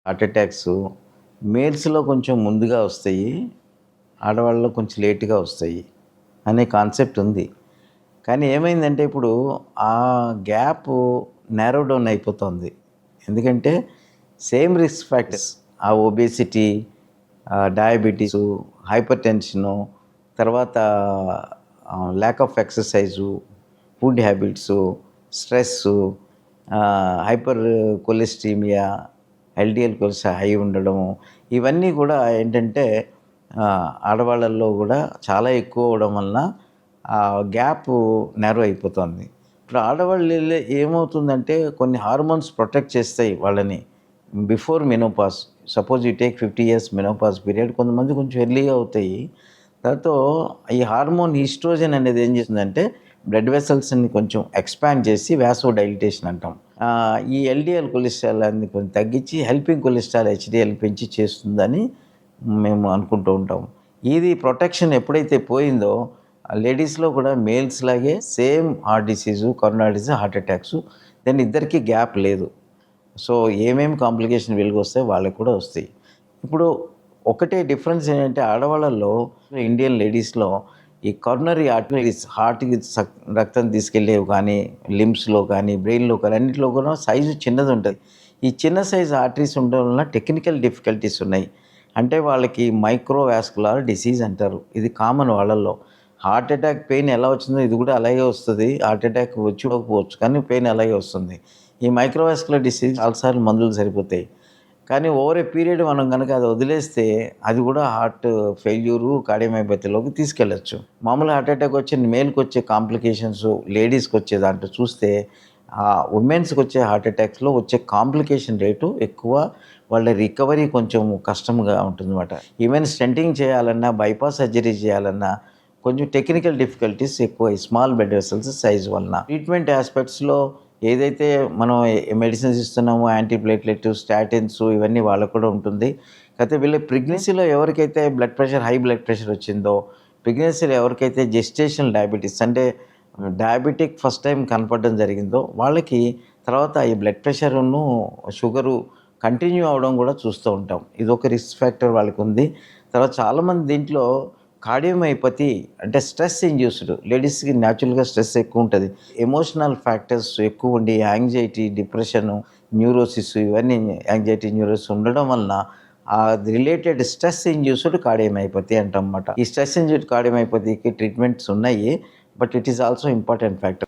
Heart attacks మేల్స్‌లో కొంచెం ముందుగా వస్తాయి. ఆడవాళ్ళలో కొంచెం లేట్‌గా వస్తాయి అనే కాన్సెప్ట్ ఉంది. కానీ ఏమైందంటే ఇప్పుడు ఆ గ్యాప్ నారో డౌన్ అయిపోతుంది. ఎందుకంటే same risk factors obesity, diabetes, hypertension, తర్వాత lack of exercise, food habits, stress, hypercholesterolemia, LDL cholesterol high ఉండడము, ఇవన్నీ కూడా ఏంటంటే ఆడవాళ్ళల్లో కూడా చాలా ఎక్కువ అవ్వడం వలన ఆ గ్యాప్ నారో అయిపోతుంది. ఇప్పుడు ఆడవాళ్ళలో ఏమవుతుందంటే కొన్ని హార్మోన్స్ ప్రొటెక్ట్ చేస్తాయి వాళ్ళని before menopause. Suppose you take 50 years menopause period, కొంతమంది కొంచెం ఎర్లీగా అవుతాయి. దాంతో ఈ హార్మోన్ ఈస్ట్రోజన్ అనేది ఏం చేస్తుందంటే బ్లడ్ వెసల్స్ని కొంచెం ఎక్స్పాండ్ చేసి వాసో డైలిటేషన్ అంటాం. ఈ ఎల్డిఎల్ కొలెస్ట్రాల్ అన్ని కొంచెం తగ్గించి హెల్పింగ్ కొలెస్ట్రాల్ హెచ్డిఎల్ పెంచి చేస్తుందని మేము అనుకుంటూ ఉంటాం. ఇది ప్రొటెక్షన్ ఎప్పుడైతే పోయిందో లేడీస్లో కూడా మేల్స్ లాగే same heart disease, corona disease, heart attacks, then ఇద్దరికి గ్యాప్ లేదు. సో ఏమేమి కాంప్లికేషన్ వీళ్ళకి వస్తాయి వాళ్ళకి కూడా వస్తాయి. ఇప్పుడు ఒకటే డిఫరెన్స్ ఏంటంటే ఆడవాళ్ళల్లో ఇండియన్ లేడీస్లో ఈ కరోనరీ ఆర్టరీస్ హార్ట్కి రక్తం తీసుకెళ్ళేవి కానీ, లిమ్స్లో కానీ, బ్రెయిన్లో కానీ అన్నింటిలో కూడా సైజు చిన్నది ఉంటుంది. ఈ చిన్న సైజు ఆర్టరీస్ ఉండడం వలన టెక్నికల్ డిఫికల్టీస్ ఉన్నాయి. అంటే వాళ్ళకి మైక్రోవాస్కులర్ డిసీజ్ అంటారు. ఇది కామన్ వాళ్ళల్లో. హార్ట్ అటాక్ పెయిన్ ఎలా వచ్చిందో ఇది కూడా అలాగే వస్తుంది. హార్ట్ అటాక్ వచ్చి పోవచ్చు కానీ పెయిన్ అలాగే వస్తుంది. ఈ మైక్రోవాస్కులర్ డిసీజ్ చాలాసార్లు మందులు సరిపోతాయి. కానీ ఓవర్ ఏ పీరియడ్ మనం కనుక అది వదిలేస్తే అది కూడా హార్ట్ ఫెయిల్యూరు, కార్డియోమయోపతిలోకి తీసుకెళ్ళచ్చు. మామూలు హార్ట్ అటాక్ వచ్చే మేల్కి వచ్చే కాంప్లికేషన్స్ లేడీస్కి వచ్చే దాంట్లో చూస్తే ఉమెన్స్కి వచ్చే హార్ట్ అటాక్స్లో వచ్చే కాంప్లికేషన్ రేటు ఎక్కువ. వాళ్ళ రికవరీ కొంచెం కష్టంగా ఉంటుందన్నమాట. ఈవెన్ స్టెంటింగ్ చేయాలన్నా, బైపాస్ సర్జరీ చేయాలన్నా కొంచెం టెక్నికల్ డిఫికల్టీస్ ఎక్కువ స్మాల్ బ్లడ్ వెసల్స్ సైజ్ వలన. ట్రీట్మెంట్ ఆస్పెక్ట్స్లో ఏదైతే మనం మెడిసిన్స్ ఇస్తున్నామో యాంటీప్లేట్లెట్, స్టాటిన్స్, ఇవన్నీ వాళ్ళకు కూడా ఉంటుంది. కాకపోతే వీళ్ళ ప్రెగ్నెన్సీలో ఎవరికైతే హై బ్లడ్ ప్రెషర్ వచ్చిందో, ప్రెగ్నెన్సీలో ఎవరికైతే జెస్టేషనల్ డయాబెటీస్ అంటే డయాబెటిక్ ఫస్ట్ టైం కనపడడం జరిగిందో వాళ్ళకి తర్వాత ఈ బ్లడ్ ప్రెషరును, షుగరు కంటిన్యూ అవడం కూడా చూస్తూ ఉంటాం. ఇది ఒక రిస్క్ ఫ్యాక్టర్ వాళ్ళకి ఉంది. తర్వాత చాలామంది దీంట్లో కార్డియోమయోపతి అంటే స్ట్రెస్ ఇండ్యూస్డ్, లేడీస్కి న్యాచురల్గా స్ట్రెస్ ఎక్కువ ఉంటుంది. ఎమోషనల్ ఫ్యాక్టర్స్ ఎక్కువ ఉండి యాంగ్జైటీ, డిప్రెషను, న్యూరోసిస్, ఇవన్నీ యాంగ్జైటీ, న్యూరోసిస్ ఉండడం వలన రిలేటెడ్ స్ట్రెస్ ఇండ్యూస్డ్ కార్డియోమయోపతి అంటాం అన్నమాట. ఈ స్ట్రెస్ ఇండ్యూస్డ్ కార్డియోమయోపతికి ట్రీట్మెంట్స్ ఉన్నాయి, but it is also important factor.